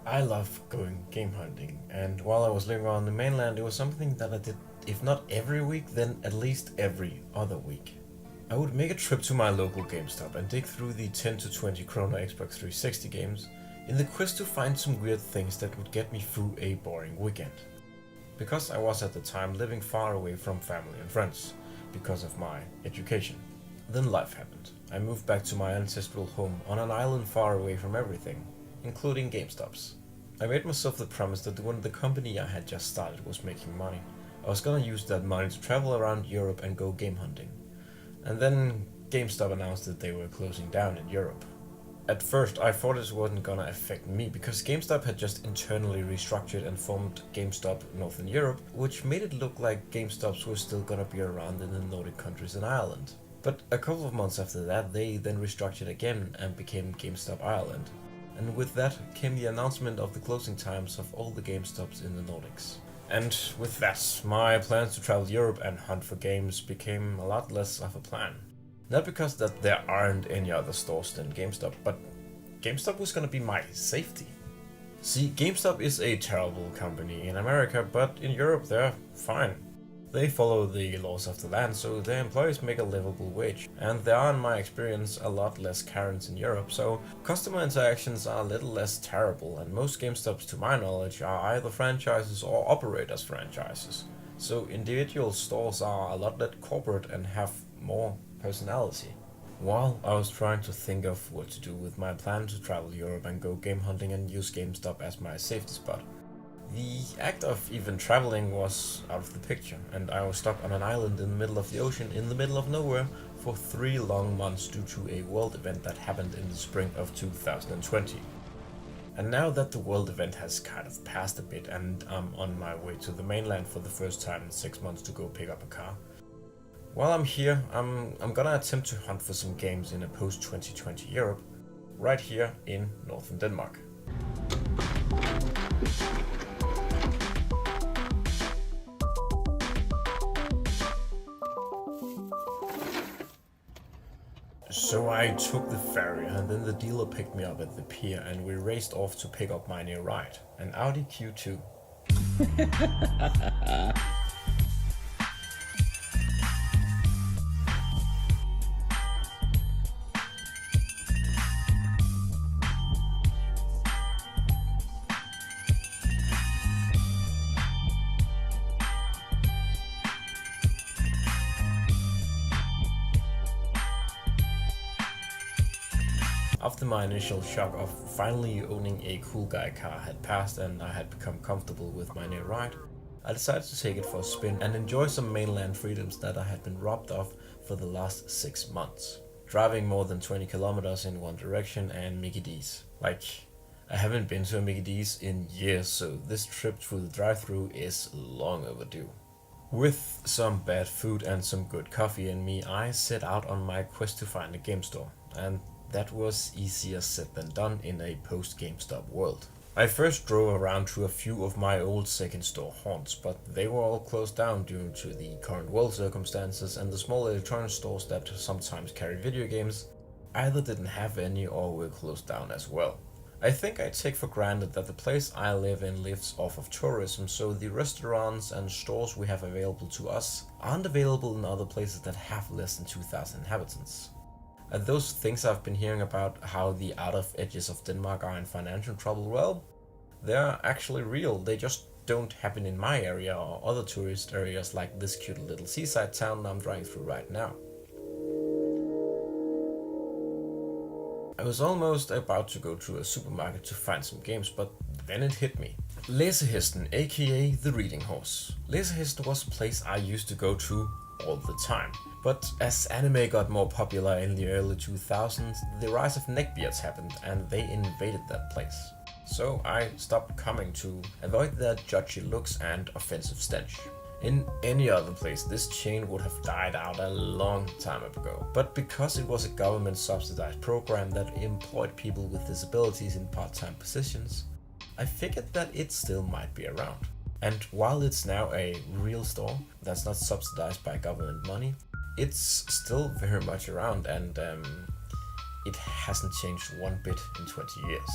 I love going game hunting, and while I was living on the mainland, it was something that I did, if not every week, then at least every other week. I would make a trip to my local GameStop and dig through the 10 to 20 krona Xbox 360 games in the quest to find some weird things that would get me through a boring weekend. Because I was at the time living far away from family and friends, because of my education. Then life happened. I moved back to my ancestral home on an island far away from everything, including GameStops. I made myself the promise that when the company I had just started was making money, I was gonna use that money to travel around Europe and go game hunting. And then GameStop announced that they were closing down in Europe. At first I thought it wasn't gonna affect me because GameStop had just internally restructured and formed GameStop Northern Europe, which made it look like GameStops were still gonna be around in the Nordic countries and Ireland. But a couple of months after that they then restructured again and became GameStop Ireland. And with that came the announcement of the closing times of all the GameStops in the Nordics. And with that, my plans to travel Europe and hunt for games became a lot less of a plan. Not because that there aren't any other stores than GameStop, but GameStop was gonna be my safety. See, GameStop is a terrible company in America, but in Europe they're fine. They follow the laws of the land, so their employees make a livable wage. And there are, in my experience, a lot less Karens in Europe, so customer interactions are a little less terrible, and most GameStops, to my knowledge, are either franchises or operate as franchises. So individual stores are a lot less corporate and have more personality. While I was trying to think of what to do with my plan to travel Europe and go game hunting and use GameStop as my safety spot, the act of even traveling was out of the picture, and I was stuck on an island in the middle of the ocean in the middle of nowhere for 3 long months due to a world event that happened in the spring of 2020. And now that the world event has kind of passed a bit and I'm on my way to the mainland for the first time in 6 months to go pick up a car, while I'm here, I'm gonna attempt to hunt for some games in a post-2020 Europe, right here in northern Denmark. So I took the ferry and then the dealer picked me up at the pier and we raced off to pick up my new ride, an Audi Q2. After my initial shock of finally owning a cool guy car had passed and I had become comfortable with my new ride, I decided to take it for a spin and enjoy some mainland freedoms that I had been robbed of for the last 6 months. Driving more than 20 kilometers in one direction and Mickey D's. Like, I haven't been to a Mickey D's in years, so this trip through the drive-thru is long overdue. With some bad food and some good coffee in me, I set out on my quest to find a game store, and that was easier said than done in a post-GameStop world. I first drove around to a few of my old second store haunts, but they were all closed down due to the current world circumstances, and the small electronic stores that sometimes carry video games either didn't have any or were closed down as well. I think I take for granted that the place I live in lives off of tourism, so the restaurants and stores we have available to us aren't available in other places that have less than 2,000 inhabitants. And those things I've been hearing about how the outer edges of Denmark are in financial trouble, well, they're actually real. They just don't happen in my area or other tourist areas like this cute little seaside town I'm driving through right now. I was almost about to go to a supermarket to find some games, but then it hit me. Læsehesten, aka the reading horse. Læsehesten was a place I used to go to all the time. But as anime got more popular in the early 2000s, the rise of neckbeards happened and they invaded that place. So I stopped coming to avoid their judgy looks and offensive stench. In any other place, this chain would have died out a long time ago. But because it was a government subsidized program that employed people with disabilities in part-time positions, I figured that it still might be around. And while it's now a real store that's not subsidized by government money, it's still very much around, and it hasn't changed one bit in 20 years.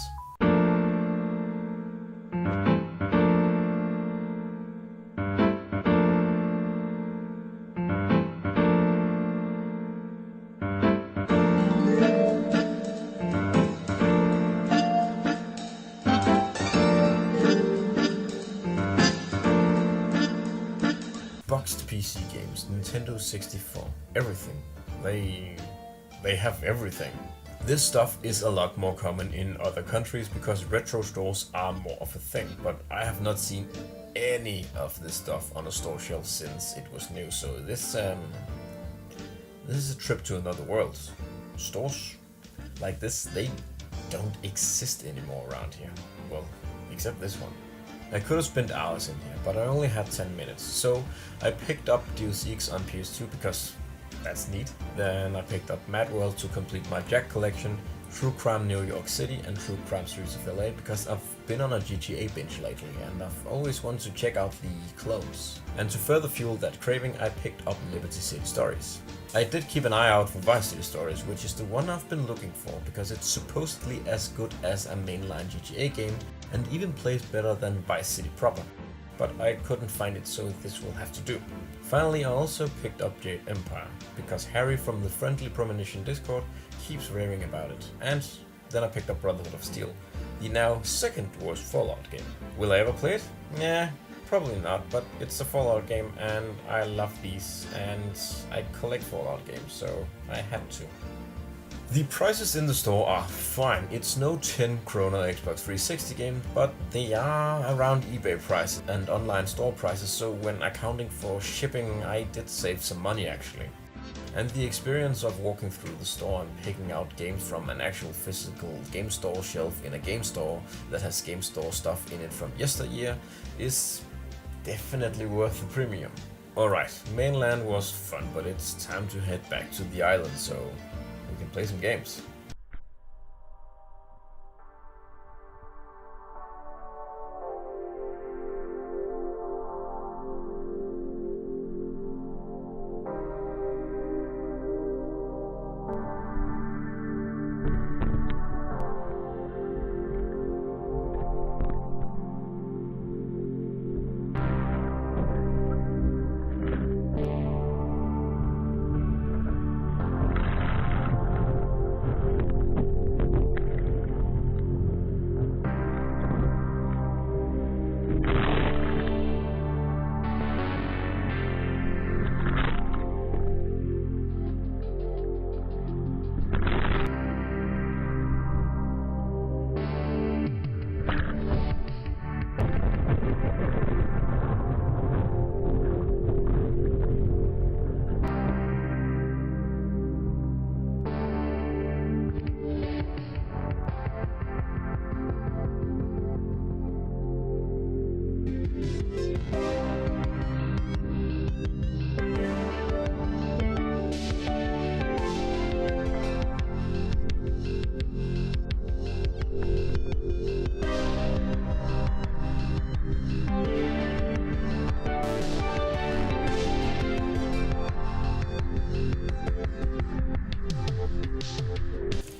Boxed PC games, Nintendo 64, everything. They have everything. This stuff is a lot more common in other countries because retro stores are more of a thing, but I have not seen any of this stuff on a store shelf since it was new, so this is a trip to another world. Stores like this, they don't exist anymore around here. Well, except this one. I could have spent hours in here, but I only had 10 minutes, so I picked up Deus Ex on PS2 because that's neat. Then I picked up Mad World to complete my Jack collection, True Crime New York City and True Crime Streets of LA because I've been on a GTA binge lately and I've always wanted to check out the clones. And to further fuel that craving, I picked up Liberty City Stories. I did keep an eye out for Vice City Stories, which is the one I've been looking for because it's supposedly as good as a mainline GTA game and even plays better than Vice City proper. But I couldn't find it, so this will have to do. Finally, I also picked up Jade Empire because Harry from the Friendly Premonition Discord keeps raving about it. And then I picked up Brotherhood of Steel, the now second worst Fallout game. Will I ever play it? Nah, probably not, but it's a Fallout game and I love these and I collect Fallout games, so I had to. The prices in the store are fine. It's no 10 krona Xbox 360 game, but they are around eBay prices and online store prices, so when accounting for shipping I did save some money actually. And the experience of walking through the store and picking out games from an actual physical game store shelf in a game store that has game store stuff in it from yesteryear is definitely worth the premium. Alright, mainland was fun, but it's time to head back to the island, so we can play some games.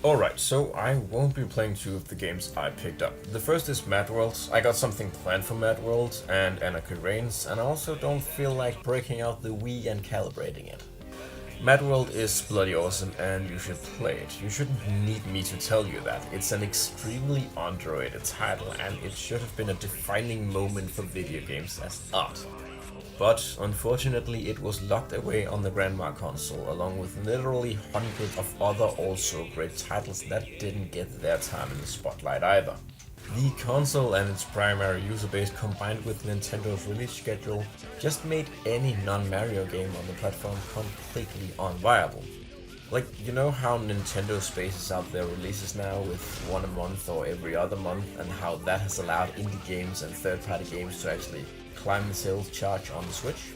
Alright, so I won't be playing two of the games I picked up. The first is Mad World. I got something planned for Mad World and Anarchy Reigns, and I also don't feel like breaking out the Wii and calibrating it. Mad World is bloody awesome and you should play it. You shouldn't need me to tell you that. It's an extremely underrated title and it should have been a defining moment for video games as art. But unfortunately it was locked away on the Grandma console along with literally hundreds of other also great titles that didn't get their time in the spotlight either. The console and its primary user base combined with Nintendo's release schedule just made any non-Mario game on the platform completely unviable. Like, you know how Nintendo spaces out their releases now with one a month or every other month, and how that has allowed indie games and third-party games to actually climb the sales charge on the Switch?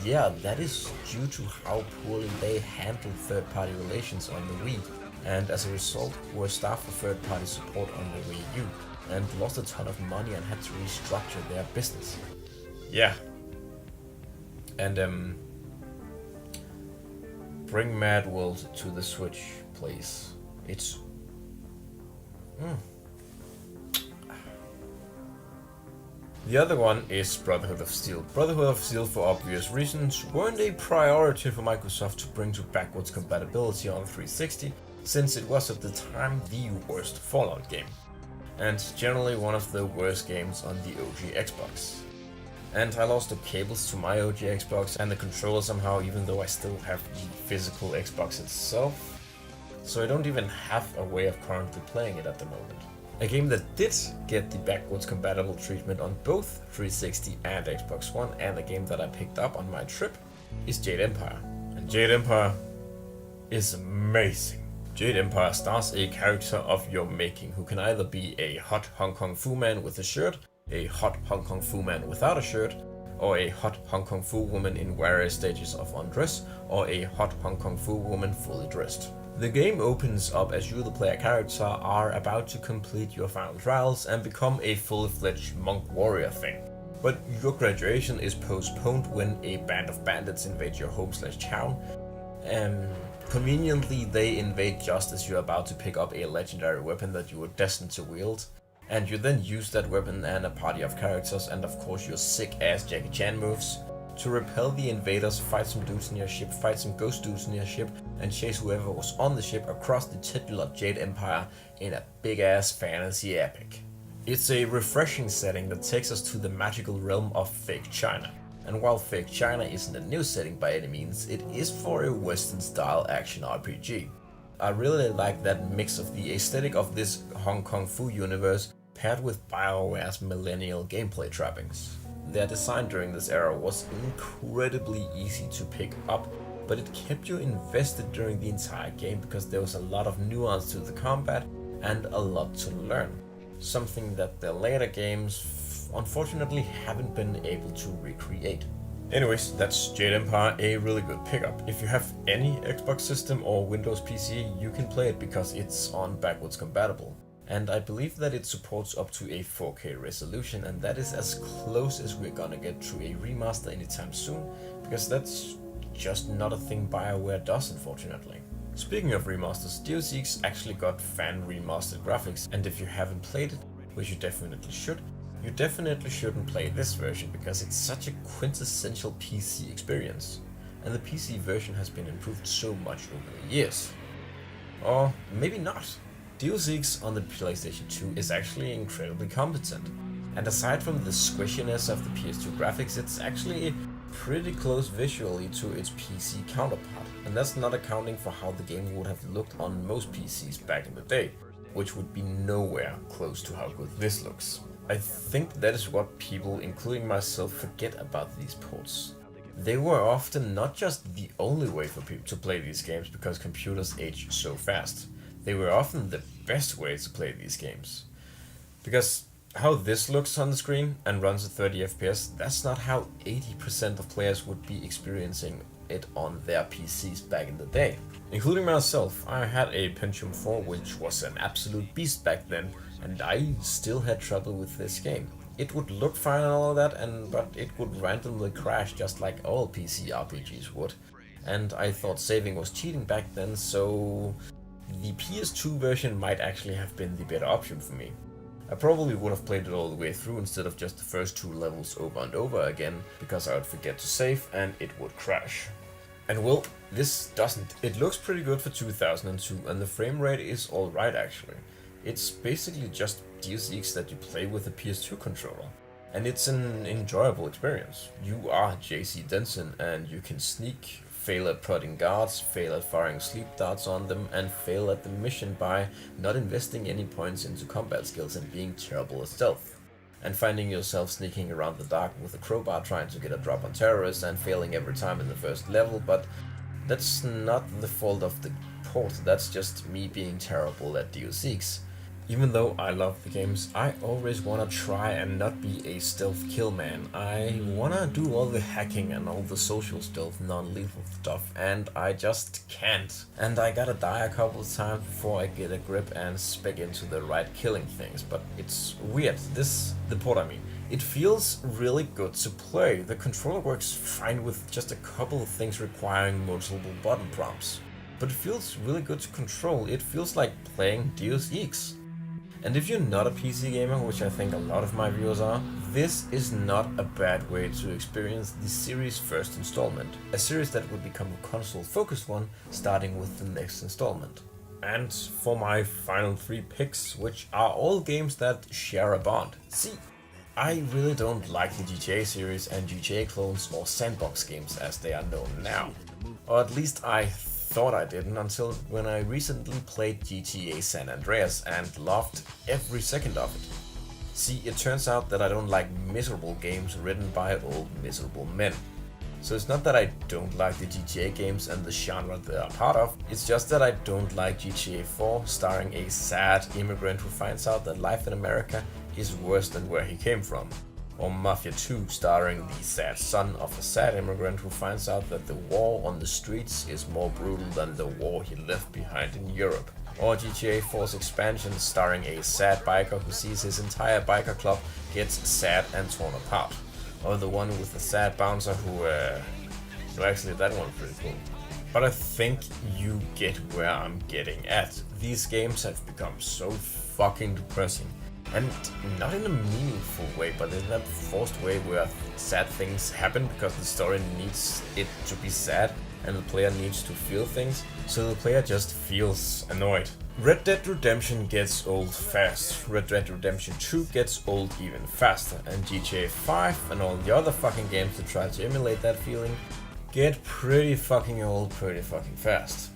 Yeah, that is due to how poorly they handled third-party relations on the Wii, and as a result were staffed for third-party support on the Wii U, and lost a ton of money and had to restructure their business. Yeah. And bring Mad World to the Switch, please. It's... The other one is Brotherhood of Steel. Brotherhood of Steel, for obvious reasons, weren't a priority for Microsoft to bring to backwards compatibility on 360, since it was at the time the worst Fallout game, and generally one of the worst games on the OG Xbox. And I lost the cables to my OG Xbox and the controller somehow, even though I still have the physical Xbox itself, so I don't even have a way of currently playing it at the moment. A game that did get the backwards compatible treatment on both 360 and Xbox One, and a game that I picked up on my trip, is Jade Empire. And Jade Empire is amazing. Jade Empire stars a character of your making who can either be a hot Hong Kong Fu man with a shirt, a hot Hong Kong Fu man without a shirt, or a hot Hong Kong Fu woman in various stages of undress, or a hot Hong Kong Fu woman fully dressed. The game opens up as you, the player character, are about to complete your final trials and become a fully-fledged monk warrior thing. But your graduation is postponed when a band of bandits invade your home/town. Conveniently, they invade just as you're about to pick up a legendary weapon that you were destined to wield. And you then use that weapon and a party of characters, and of course your sick-ass Jackie Chan moves, to repel the invaders, fight some dudes in your ship, fight some ghost dudes in your ship, and chase whoever was on the ship across the titular Jade Empire in a big-ass fantasy epic. It's a refreshing setting that takes us to the magical realm of fake China. And while fake China isn't a new setting by any means, it is for a Western-style action RPG. I really like that mix of the aesthetic of this Hong Kong Fu universe paired with BioWare's millennial gameplay trappings. Their design during this era was incredibly easy to pick up, but it kept you invested during the entire game because there was a lot of nuance to the combat and a lot to learn. Something that the later games unfortunately haven't been able to recreate. Anyways, that's Jade Empire, a really good pickup. If you have any Xbox system or Windows PC, you can play it because it's on backwards compatible. And I believe that it supports up to a 4K resolution, and that is as close as we're gonna get to a remaster anytime soon, because that's just not a thing BioWare does, unfortunately. Speaking of remasters, Deus Ex actually got fan remastered graphics, and if you haven't played it, which you definitely should, you definitely shouldn't play this version because it's such a quintessential PC experience, and the PC version has been improved so much over the years. Or maybe not. Deus Ex on the PlayStation 2 is actually incredibly competent, and aside from the squishiness of the PS2 graphics, it's actually pretty close visually to its PC counterpart, and that's not accounting for how the game would have looked on most PCs back in the day, which would be nowhere close to how good this looks. I think that is what people, including myself, forget about these ports. They were often not just the only way for people to play these games because computers age so fast. They were often the best way to play these games. Because how this looks on the screen and runs at 30 FPS, that's not how 80% of players would be experiencing it on their PCs back in the day. Including myself, I had a Pentium 4 which was an absolute beast back then, and I still had trouble with this game. It would look fine and all that, but it would randomly crash just like all PC RPGs would. And I thought saving was cheating back then, so the PS2 version might actually have been the better option for me. I probably would have played it all the way through instead of just the first 2 levels over and over again, because I would forget to save and it would crash. And well, this doesn't. It looks pretty good for 2002 and the frame rate is alright actually. It's basically just Deus Ex that you play with a PS2 controller. And it's an enjoyable experience. You are JC Denson and you can sneak, fail at prodding guards, fail at firing sleep darts on them, and fail at the mission by not investing any points into combat skills and being terrible at stealth. And finding yourself sneaking around the dark with a crowbar trying to get a drop on terrorists and failing every time in the first level, but that's not the fault of the port, that's just me being terrible at Deus Ex. Even though I love the games, I always wanna try and not be a stealth kill man. I wanna do all the hacking and all the social stealth non-lethal stuff, and I just can't. And I gotta die a couple of times before I get a grip and spec into the right killing things, but it's weird. The port I mean. It feels really good to play. The controller works fine with just a couple of things requiring multiple button prompts. but it feels really good to control. It feels like playing Deus Ex. And if you're not a PC gamer, which I think a lot of my viewers are, this is not a bad way to experience the series' first installment, a series that would become a console-focused one, starting with the next installment. And for my final 3 picks, which are all games that share a bond. See, I really don't like the GTA series and GTA clones or sandbox games as they are known now. Or at least I thought I didn't until when I recently played GTA San Andreas and loved every second of it. See, it turns out that I don't like miserable games written by old miserable men. So it's not that I don't like the GTA games and the genre they are part of, it's just that I don't like GTA 4 starring a sad immigrant who finds out that life in America is worse than where he came from. Or Mafia 2 starring the sad son of a sad immigrant who finds out that the war on the streets is more brutal than the war he left behind in Europe. Or GTA 4's expansion starring a sad biker who sees his entire biker club gets sad and torn apart. Or the one with the sad bouncer who, no, actually that one's pretty cool. But I think you get where I'm getting at. These games have become so fucking depressing. And not in a meaningful way, but in that forced way where sad things happen because the story needs it to be sad and the player needs to feel things, so the player just feels annoyed. Red Dead Redemption gets old fast, Red Dead Redemption 2 gets old even faster, and GTA 5 and all the other fucking games that try to emulate that feeling get pretty fucking old pretty fucking fast.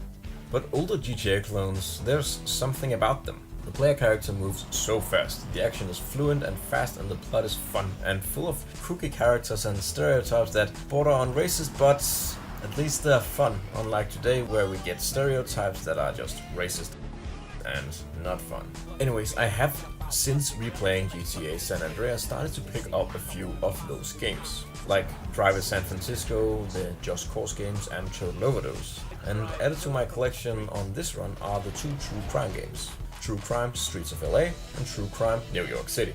But older GTA clones, there's something about them. The player character moves so fast, the action is fluent and fast, and the plot is fun and full of kooky characters and stereotypes that border on racist, but at least they're fun, unlike today where we get stereotypes that are just racist and not fun. Anyways, I have, since replaying GTA San Andreas, started to pick up a few of those games, like Driver San Francisco, the Just Cause games, and Total Overdose. And added to my collection on this run are the 2 true crime games. True Crime Streets of LA and True Crime New York City.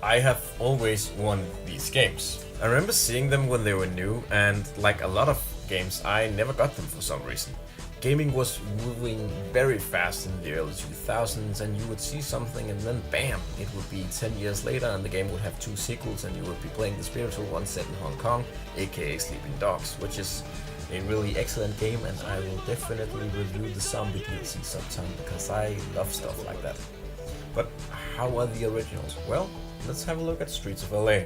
I have always wanted these games. I remember seeing them when they were new, and like a lot of games, I never got them for some reason. Gaming was moving very fast in the early 2000s, and you would see something and then bam, it would be 10 years later and the game would have 2 sequels and you would be playing the spiritual one set in Hong Kong, aka Sleeping Dogs, which is a really excellent game, and I will definitely review the zombie DLC sometime because I love stuff like that. But how are the originals? Well, let's have a look at Streets of LA.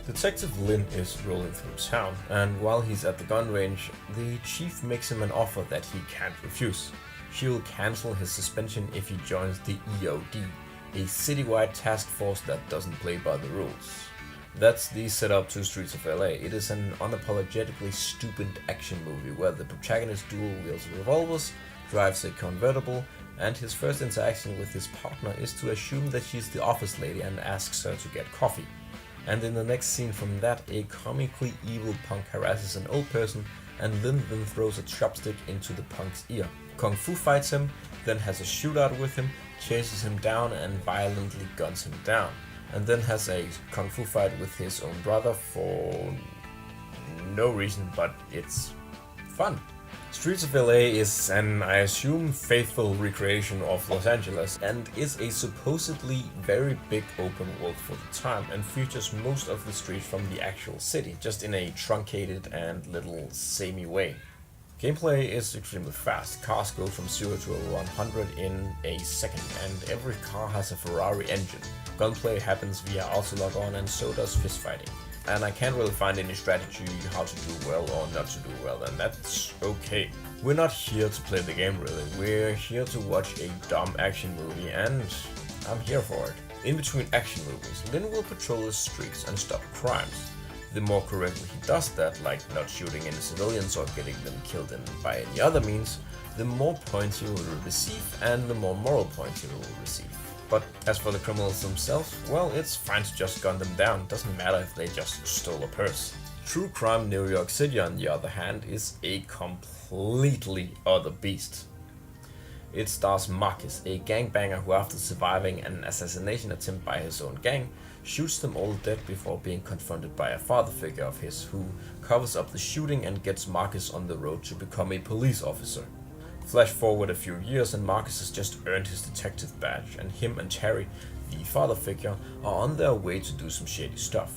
Detective Lin is rolling through town, and while he's at the gun range, the chief makes him an offer that he can't refuse. She will cancel his suspension if he joins the EOD, a citywide task force that doesn't play by the rules. That's the setup to Streets of LA. It is an unapologetically stupid action movie where the protagonist dual wields revolvers, drives a convertible, and his first interaction with his partner is to assume that she's the office lady and asks her to get coffee. And in the next scene from that, a comically evil punk harasses an old person, and Lin then throws a chopstick into the punk's ear. Kung Fu fights him, then has a shootout with him, chases him down and violently guns him down, and then has a kung fu fight with his own brother for no reason, but it's fun. Streets of LA is an, I assume, faithful recreation of Los Angeles, and is a supposedly very big open world for the time, and features most of the streets from the actual city, just in a truncated and little samey way. Gameplay is extremely fast. Cars go from 0 to 100 in a second, and every car has a Ferrari engine. Gunplay happens via auto-log-on, and so does fistfighting. And I can't really find any strategy how to do well or not to do well, and that's okay. We're not here to play the game really, we're here to watch a dumb action movie, and I'm here for it. In between action movies, Lin will patrol the streets and stop crimes. The more correctly he does that, like not shooting any civilians or getting them killed by any other means, the more points he will receive and the more moral points he will receive. But as for the criminals themselves, well, it's fine to just gun them down, doesn't matter if they just stole a purse. True Crime New York City, on the other hand, is a completely other beast. It stars Marcus, a gangbanger who, after surviving an assassination attempt by his own gang, shoots them all dead before being confronted by a father figure of his who covers up the shooting and gets Marcus on the road to become a police officer. Flash forward a few years and Marcus has just earned his detective badge, and him and Terry, the father figure, are on their way to do some shady stuff.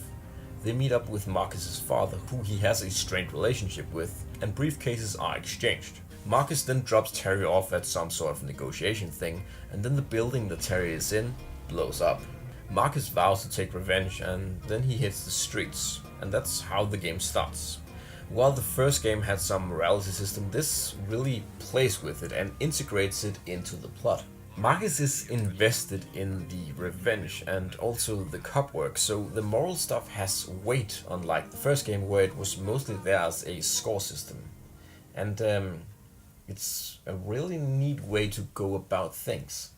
They meet up with Marcus's father, who he has a strained relationship with, and briefcases are exchanged. Marcus then drops Terry off at some sort of negotiation thing, and then the building that Terry is in blows up. Marcus vows to take revenge, and then he hits the streets, and that's how the game starts. While the first game had some morality system, this really plays with it and integrates it into the plot. Marcus is invested in the revenge and also the cop work, so the moral stuff has weight, unlike the first game where it was mostly there as a score system. And it's a really neat way to go about things.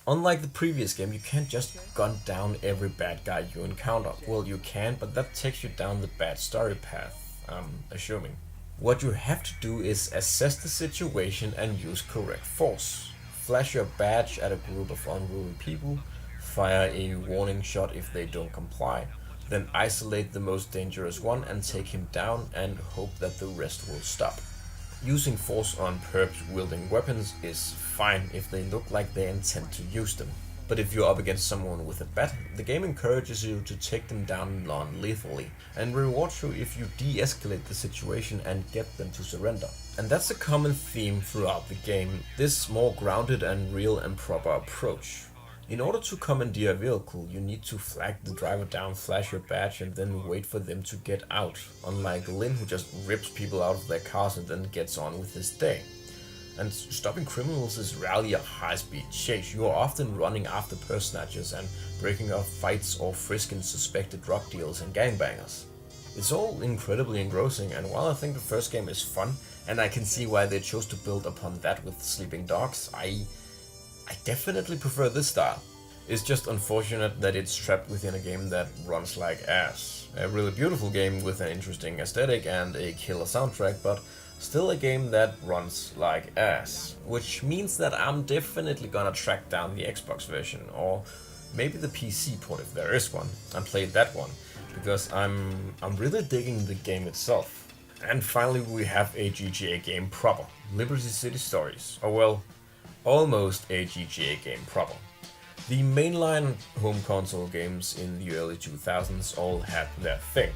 Unlike the previous game, you can't just gun down every bad guy you encounter. Well, you can, but that takes you down the bad story path, I'm assuming. What you have to do is assess the situation and use correct force. Flash your badge at a group of unruly people, fire a warning shot if they don't comply, then isolate the most dangerous one and take him down and hope that the rest will stop. Using force on perps wielding weapons is fine if they look like they intend to use them. But if you're up against someone with a bat, the game encourages you to take them down non-lethally, and rewards you if you de-escalate the situation and get them to surrender. And that's a common theme throughout the game, this more grounded and real and proper approach. In order to commandeer a vehicle, you need to flag the driver down, flash your badge, and then wait for them to get out, unlike Lynn, who just rips people out of their cars and then gets on with his day. And stopping criminals is rarely a high-speed chase. You are often running after purse snatchers and breaking up fights or frisking suspected drug dealers and gangbangers. It's all incredibly engrossing, and while I think the first game is fun, and I can see why they chose to build upon that with Sleeping Dogs, I definitely prefer this style. It's just unfortunate that it's trapped within a game that runs like ass. A really beautiful game with an interesting aesthetic and a killer soundtrack, but still a game that runs like ass. Which means that I'm definitely gonna track down the Xbox version, or maybe the PC port if there is one, and play that one, because I'm really digging the game itself. And finally we have a GTA game proper, Liberty City Stories, or well, almost a GTA game proper. The mainline home console games in the early 2000s all had their thing.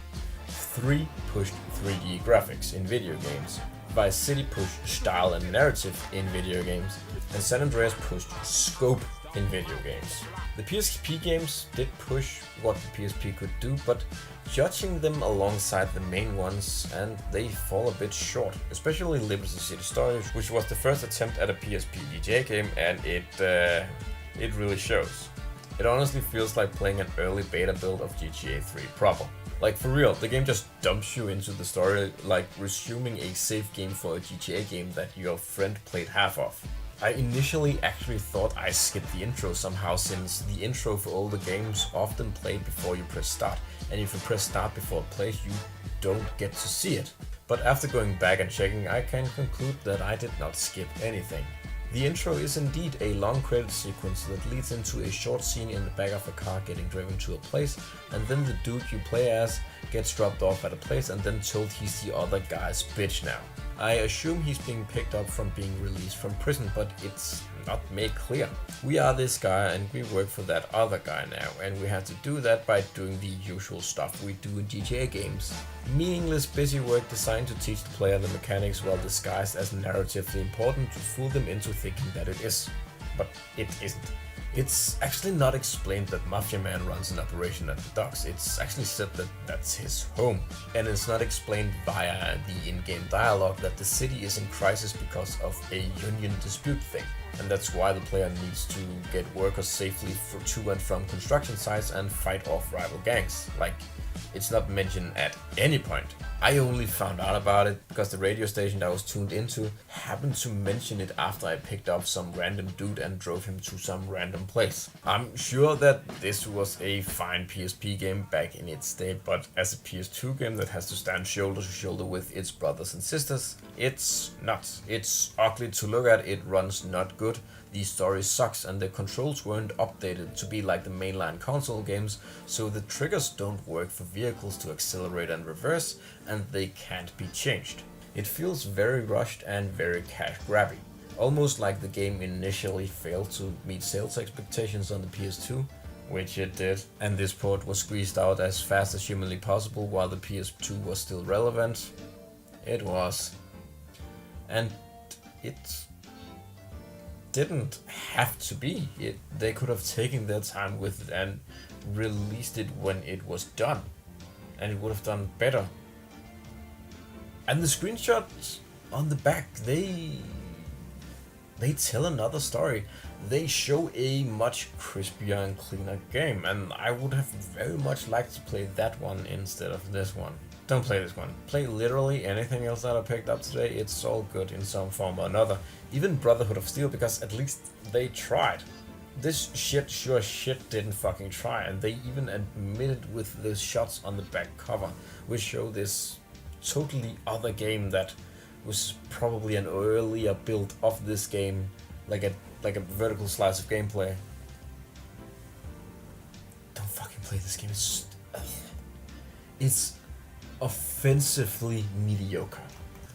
3 pushed 3D graphics in video games, Vice City pushed style and narrative in video games, and San Andreas pushed scope in video games. The PSP games did push what the PSP could do, but judging them alongside the main ones, and they fall a bit short, especially Liberty City Stories, which was the first attempt at a PSP GTA game, and it really shows. It honestly feels like playing an early beta build of GTA 3 proper. Like for real, the game just dumps you into the story like resuming a save game for a GTA game that your friend played half of. I initially actually thought I skipped the intro somehow, since the intro for older games often played before you press start, and if you press start before it plays you don't get to see it. But after going back and checking, I can conclude that I did not skip anything. The intro is indeed a long credit sequence that leads into a short scene in the back of a car getting driven to a place, and then the dude you play as gets dropped off at a place and then told he's the other guy's bitch now. I assume he's being picked up from being released from prison, but it's not made clear. We are this guy and we work for that other guy now, and we have to do that by doing the usual stuff we do in GTA games. Meaningless busy work designed to teach the player the mechanics while disguised as narratively important to fool them into thinking that it is. But it isn't. It's actually not explained that Mafia Man runs an operation at the docks. It's actually said that that's his home. And it's not explained via the in-game dialogue that the city is in crisis because of a union dispute thing. And that's why the player needs to get workers safely to and from construction sites and fight off rival gangs. Like, it's not mentioned at any point. I only found out about it because the radio station I was tuned into happened to mention it after I picked up some random dude and drove him to some random place. I'm sure that this was a fine PSP game back in its day, but as a PS2 game that has to stand shoulder to shoulder with its brothers and sisters, it's not. It's ugly to look at, it runs not good, the story sucks, and the controls weren't updated to be like the mainline console games, so the triggers don't work for vehicles to accelerate and reverse, and they can't be changed. It feels very rushed and very cash grabby. Almost like the game initially failed to meet sales expectations on the PS2, which it did, and this port was squeezed out as fast as humanly possible while the PS2 was still relevant. It was. And it didn't have to be. They could have taken their time with it and released it when it was done, and it would have done better. And the screenshots on the back, they tell another story. They show a much crispier and cleaner game, and I would have very much liked to play that one instead of this one. Don't play this one. Play literally anything else that I picked up today. It's all good in some form or another. Even Brotherhood of Steel, because at least they tried. This shit sure shit didn't fucking try, and they even admitted with the shots on the back cover, which show this totally other game that was probably an earlier build of this game, like a vertical slice of gameplay. Don't fucking play this game. It's offensively mediocre.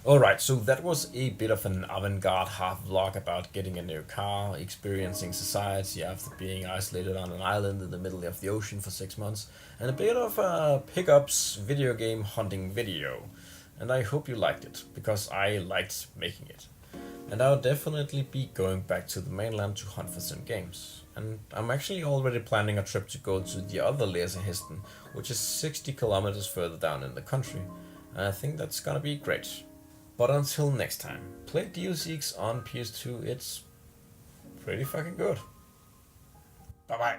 Alright, so that was a bit of an avant-garde half vlog about getting a new car, experiencing society after being isolated on an island in the middle of the ocean for 6 months, and a bit of a pickups video game hunting video. And I hope you liked it, because I liked making it. And I'll definitely be going back to the mainland to hunt for some games. And I'm actually already planning a trip to go to the other Leserhesten, which is 60 kilometers further down in the country. And I think that's gonna be great. But until next time, play Deus Ex on PS2, it's pretty fucking good. Bye bye.